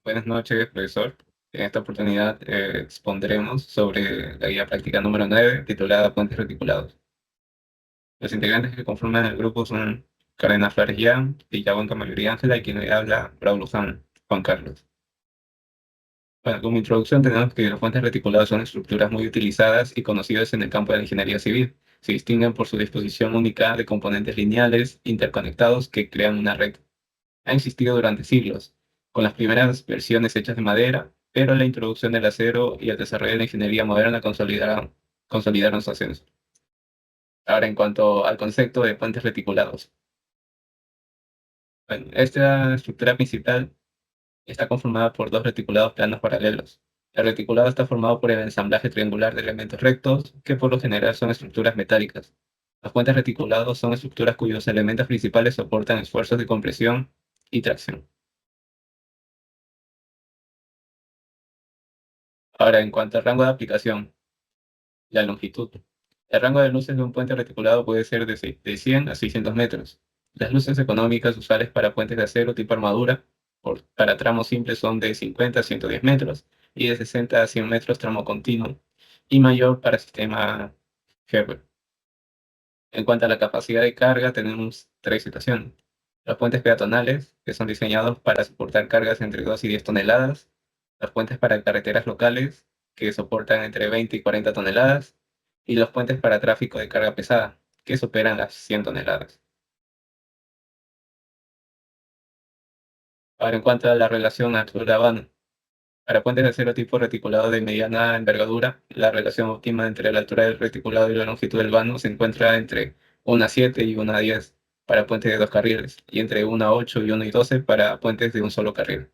Buenas noches, profesor. En esta oportunidad expondremos sobre la guía práctica número 9, titulada Puentes Reticulados. Los integrantes que conforman el grupo son Carolina Flores Jan, Villahuanca Mayoría Ángela y quien hoy habla, Braulio Luján, Juan Carlos. Bueno, como introducción tenemos que los puentes reticulados son estructuras muy utilizadas y conocidas en el campo de la ingeniería civil. Se distinguen por su disposición única de componentes lineales interconectados que crean una red. Ha existido durante siglos, con las primeras versiones hechas de madera, pero la introducción del acero y el desarrollo de la ingeniería moderna consolidaron su ascenso. Ahora, en cuanto al concepto de puentes reticulados. Bueno, esta estructura principal está conformada por dos reticulados planos paralelos. El reticulado está formado por el ensamblaje triangular de elementos rectos, que por lo general son estructuras metálicas. Los puentes reticulados son estructuras cuyos elementos principales soportan esfuerzos de compresión y tracción. Ahora, en cuanto al rango de aplicación, la longitud. El rango de luces de un puente reticulado puede ser de 100 a 600 metros. Las luces económicas usuales para puentes de acero tipo armadura, para tramos simples son de 50 a 110 metros y de 60 a 100 metros tramo continuo, y mayor para sistema Gerber. En cuanto a la capacidad de carga, tenemos tres situaciones. Los puentes peatonales, que son diseñados para soportar cargas entre 2 y 10 toneladas. Los puentes para carreteras locales, que soportan entre 20 y 40 toneladas. Y los puentes para tráfico de carga pesada, que superan las 100 toneladas. Ahora, en cuanto a la relación altura-vano, para puentes de acero tipo reticulado de mediana envergadura, la relación óptima entre la altura del reticulado y la longitud del vano se encuentra entre 1:7 y 1:10 para puentes de dos carriles, y entre 1:8 y 1:12 para puentes de un solo carril.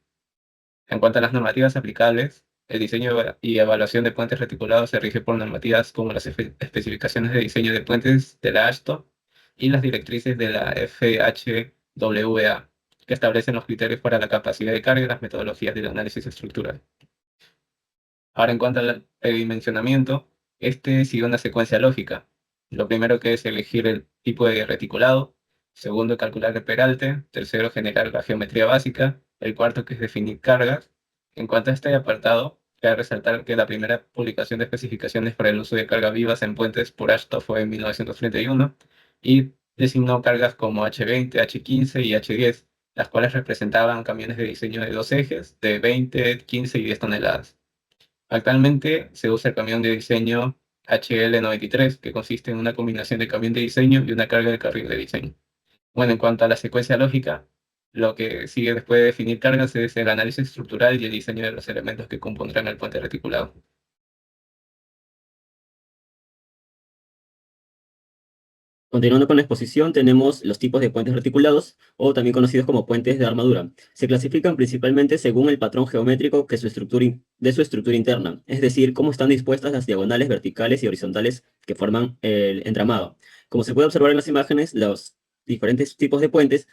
En cuanto a las normativas aplicables, el diseño y evaluación de puentes reticulados se rige por normativas como las especificaciones de diseño de puentes de la ASHTO y las directrices de la FHWA, que establecen los criterios para la capacidad de carga y las metodologías del análisis estructural. Ahora, en cuanto al dimensionamiento, este sigue una secuencia lógica. Lo primero que es elegir el tipo de reticulado, segundo, calcular el peralte, tercero, generar la geometría básica, el cuarto, que es definir cargas. En cuanto a este apartado, cabe resaltar que la primera publicación de especificaciones para el uso de cargas vivas en puentes por ASHTO fue en 1931 y designó cargas como H20, H15 y H10, las cuales representaban camiones de diseño de dos ejes de 20, 15 y 10 toneladas. Actualmente se usa el camión de diseño HL93, que consiste en una combinación de camión de diseño y una carga de carril de diseño. Bueno, en cuanto a la secuencia lógica, lo que sigue después de definir cargas es el análisis estructural y el diseño de los elementos que compondrán el puente reticulado. Continuando con la exposición, tenemos los tipos de puentes reticulados, o también conocidos como puentes de armadura. Se clasifican principalmente según el patrón geométrico de su estructura interna, es decir, cómo están dispuestas las diagonales verticales y horizontales que forman el entramado. Como se puede observar en las imágenes, los diferentes tipos de puentes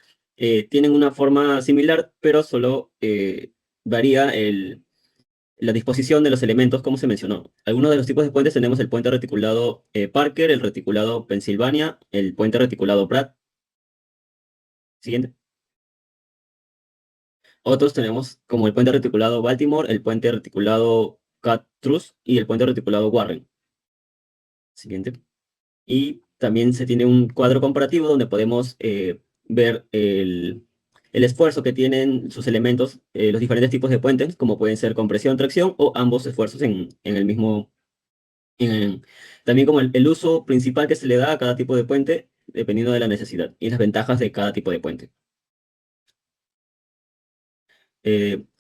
tienen una forma similar, pero solo varía la disposición de los elementos, como se mencionó. Algunos de los tipos de puentes tenemos el puente reticulado Parker, el reticulado Pennsylvania, el puente reticulado Pratt. Siguiente. Otros tenemos como el puente reticulado Baltimore, el puente reticulado Cat-Truss y el puente reticulado Warren. Siguiente. Y también se tiene un cuadro comparativo donde podemos ver el esfuerzo que tienen sus elementos, los diferentes tipos de puentes, como pueden ser compresión, tracción o ambos esfuerzos en el mismo. También como el uso principal que se le da a cada tipo de puente, dependiendo de la necesidad y las ventajas de cada tipo de puente.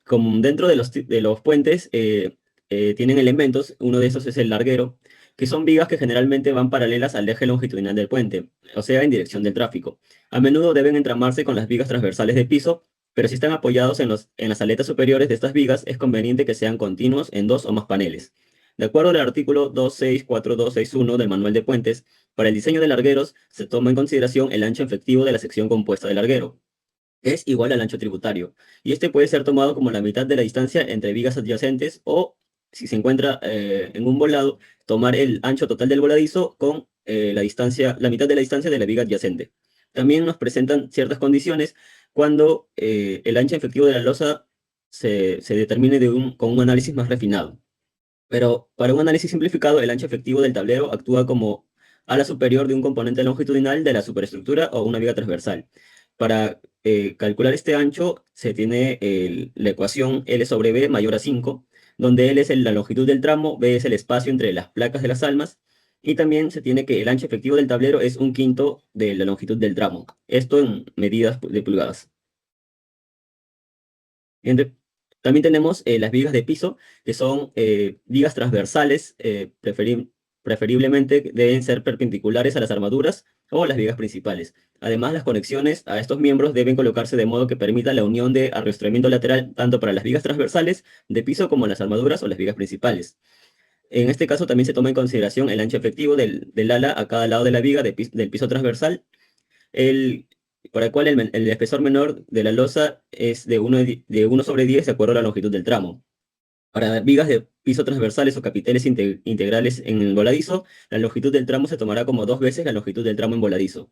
Como dentro de de los puentes tienen elementos, uno de esos es el larguero, que son vigas que generalmente van paralelas al eje longitudinal del puente, o sea, en dirección del tráfico. A menudo deben entramarse con las vigas transversales de piso, pero si están apoyados en las aletas superiores de estas vigas, es conveniente que sean continuos en dos o más paneles. De acuerdo al artículo 264261 del Manual de Puentes, para el diseño de largueros se toma en consideración el ancho efectivo de la sección compuesta del larguero es igual al ancho tributario, y este puede ser tomado como la mitad de la distancia entre vigas adyacentes o, si se encuentra en un volado, tomar el ancho total del voladizo con la mitad de la distancia de la viga adyacente. También nos presentan ciertas condiciones cuando el ancho efectivo de la losa se determine con un análisis más refinado. Pero para un análisis simplificado, el ancho efectivo del tablero actúa como ala superior de un componente longitudinal de la superestructura o una viga transversal. Para calcular este ancho, se tiene la ecuación L sobre B mayor a 5, donde L es la longitud del tramo, B es el espacio entre las placas de las almas, y también se tiene que el ancho efectivo del tablero es un quinto de la longitud del tramo. Esto en medidas de pulgadas. Bien, también tenemos las vigas de piso, que son vigas transversales, preferiblemente deben ser perpendiculares a las armaduras o las vigas principales. Además, las conexiones a estos miembros deben colocarse de modo que permita la unión de arrastramiento lateral tanto para las vigas transversales de piso como las armaduras o las vigas principales. En este caso también se toma en consideración el ancho efectivo del ala a cada lado de la viga del piso transversal, el, para el cual el espesor menor de la losa es de 1 sobre 10 de acuerdo a la longitud del tramo. Para vigas de piso transversales o capiteles integrales en el voladizo, la longitud del tramo se tomará como 2 veces la longitud del tramo en voladizo.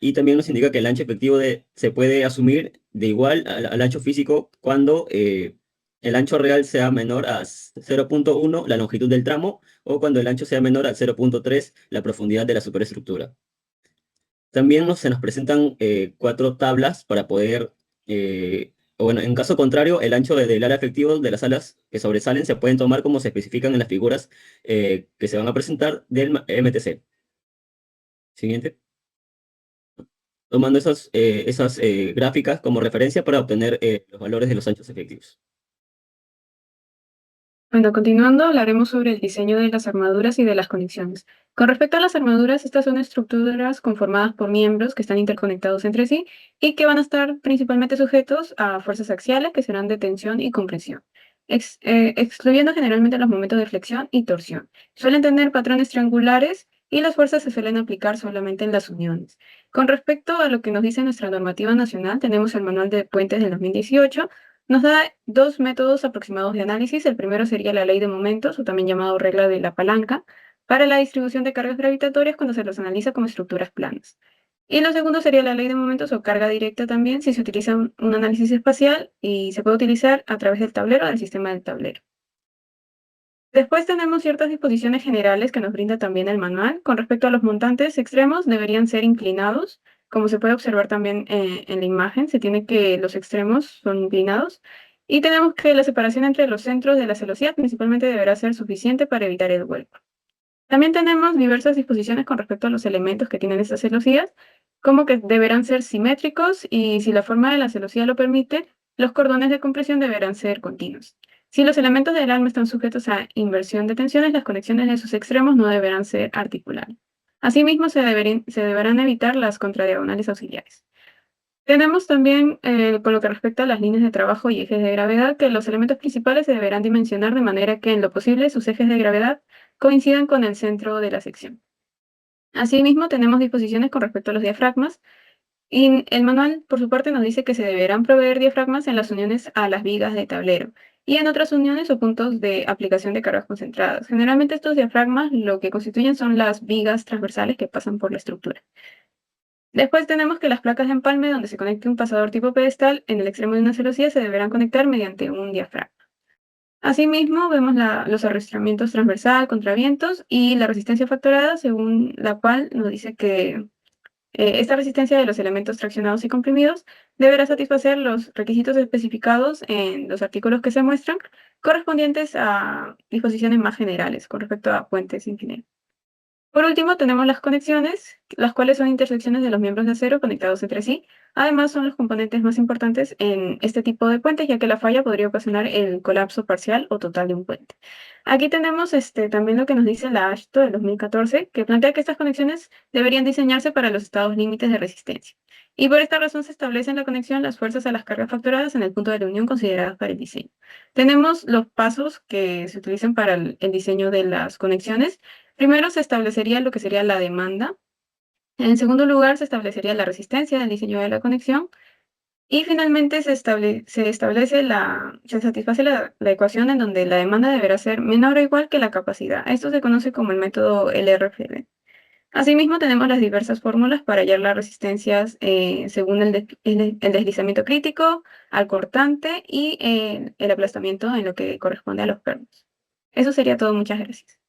Y también nos indica que el ancho efectivo se puede asumir de igual al ancho físico cuando el ancho real sea menor a 0,1 la longitud del tramo o cuando el ancho sea menor a 0,3 la profundidad de la superestructura. También se nos presentan 4 tablas para poder, o bueno, en caso contrario, el ancho del ala efectivo de las alas que sobresalen se pueden tomar como se especifican en las figuras que se van a presentar del MTC. Siguiente. Tomando esas gráficas como referencia para obtener los valores de los anchos efectivos. Bueno, continuando, hablaremos sobre el diseño de las armaduras y de las conexiones. Con respecto a las armaduras, estas son estructuras conformadas por miembros que están interconectados entre sí y que van a estar principalmente sujetos a fuerzas axiales que serán de tensión y compresión, excluyendo generalmente los momentos de flexión y torsión. Suelen tener patrones triangulares y las fuerzas se suelen aplicar solamente en las uniones. Con respecto a lo que nos dice nuestra normativa nacional, tenemos el Manual de Puentes del 2018. Nos da 2 métodos aproximados de análisis. El primero sería la ley de momentos, o también llamado regla de la palanca, para la distribución de cargas gravitatorias cuando se los analiza como estructuras planas. Y lo segundo sería la ley de momentos o carga directa también, si se utiliza un análisis espacial y se puede utilizar a través del tablero o del sistema del tablero. Después tenemos ciertas disposiciones generales que nos brinda también el manual. Con respecto a los montantes extremos, deberían ser inclinados. Como se puede observar también en la imagen, se tiene que los extremos son inclinados. Y tenemos que la separación entre los centros de la celosía principalmente deberá ser suficiente para evitar el vuelco. También tenemos diversas disposiciones con respecto a los elementos que tienen estas celosías, como que deberán ser simétricos y si la forma de la celosía lo permite, los cordones de compresión deberán ser continuos. Si los elementos del arma están sujetos a inversión de tensiones, las conexiones de sus extremos no deberán ser articulares. Asimismo, se deberán evitar las contradiagonales auxiliares. Tenemos también, con lo que respecta a las líneas de trabajo y ejes de gravedad, que los elementos principales se deberán dimensionar de manera que, en lo posible, sus ejes de gravedad coincidan con el centro de la sección. Asimismo, tenemos disposiciones con respecto a los diafragmas, y el manual, por su parte, nos dice que se deberán proveer diafragmas en las uniones a las vigas de tablero y en otras uniones o puntos de aplicación de cargas concentradas. Generalmente estos diafragmas lo que constituyen son las vigas transversales que pasan por la estructura. Después tenemos que las placas de empalme donde se conecte un pasador tipo pedestal en el extremo de una celosía se deberán conectar mediante un diafragma. Asimismo, vemos los arrastramientos transversal, contravientos y la resistencia factorada, según la cual nos dice que esta resistencia de los elementos traccionados y comprimidos deberá satisfacer los requisitos especificados en los artículos que se muestran, correspondientes a disposiciones más generales con respecto a puentes en general. Por último, tenemos las conexiones, las cuales son intersecciones de los miembros de acero conectados entre sí. Además, son los componentes más importantes en este tipo de puentes, ya que la falla podría ocasionar el colapso parcial o total de un puente. Aquí tenemos también lo que nos dice la AASHTO del 2014, que plantea que estas conexiones deberían diseñarse para los estados límites de resistencia. Y por esta razón se establece en la conexión las fuerzas a las cargas factoradas en el punto de la unión consideradas para el diseño. Tenemos los pasos que se utilizan para el diseño de las conexiones. Primero se establecería lo que sería la demanda. En segundo lugar, se establecería la resistencia del diseño de la conexión. Y finalmente se satisface la ecuación en donde la demanda deberá ser menor o igual que la capacidad. Esto se conoce como el método LRFD. Asimismo, tenemos las diversas fórmulas para hallar las resistencias según el deslizamiento crítico, al cortante y el aplastamiento en lo que corresponde a los pernos. Eso sería todo. Muchas gracias.